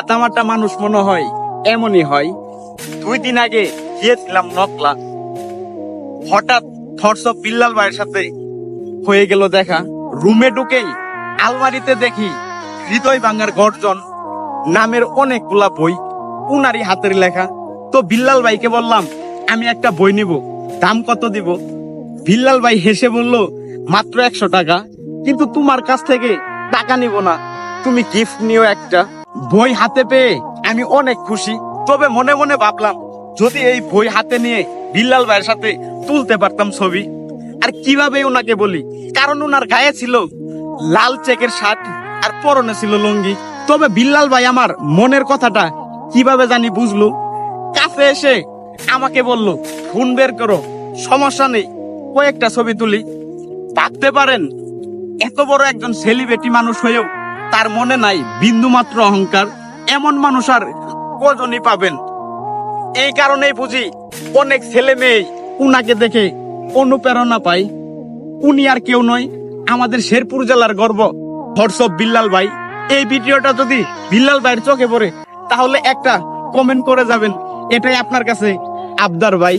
সাদামাটা মানুষ মনে হয় এমনই হয়। 2 দিন আগে গিয়েছিলাম নকলা, হঠাৎ থটস অফ বিল্লাল ভাইয়ের সাথে হয়ে গেল দেখা। রুমে ঢুকেই আলমারিতে দেখি হৃদয় ভাঙার গর্জন নামের অনেকগুলা বই, উনারই হাতের লেখা। তো বিল্লাল ভাইকে বললাম আমি একটা বই নিব, দাম কত দিব? বিল্লাল ভাই হেসে বলল মাত্র 100 টাকা, কিন্তু তোমার কাছ থেকে টাকা নিব না, তুমি গিফট নিও একটা। বই হাতে পেয়ে আমি অনেক খুশি, তবে মনে মনে ভাবলাম যদি এই বই হাতে নিয়ে বিল্লাল ভাইয়ের সাথে তুলতে পারতাম ছবি। আর কিভাবে ওনাকে বলি, কারণ ওনার গায়ে ছিল লাল চেকের শার্ট আর পরনে ছিল লুঙ্গি। তবে বিল্লাল ভাই আমার মনের কথাটা কিভাবে জানি বুঝলো, কাছে এসে আমাকে বলল ফোন বের করো, সমস্যা নেই, কয়েকটা ছবি তুলি। ভাবতে পারেন এত বড় একজন সেলিব্রিটি মানুষ হয়েও তার মনে নাই বিন্দু মাত্র অহংকার। এমন মানুষ আর কজনই পাবেন। এই কারণেই বুঝি অনেক ছেলে মেয়ে উনাকে দেখে অনুপ্রেরণা পায়। উনি আর কেউ নয়, আমাদের শেরপুর জেলার গর্ব থটস অফ বিল্লাল ভাই। এই ভিডিওটা যদি বিল্লাল ভাইয়ের চোখে পড়ে তাহলে একটা কমেন্ট করে যাবেন, এটাই আপনার কাছে আবদার ভাই।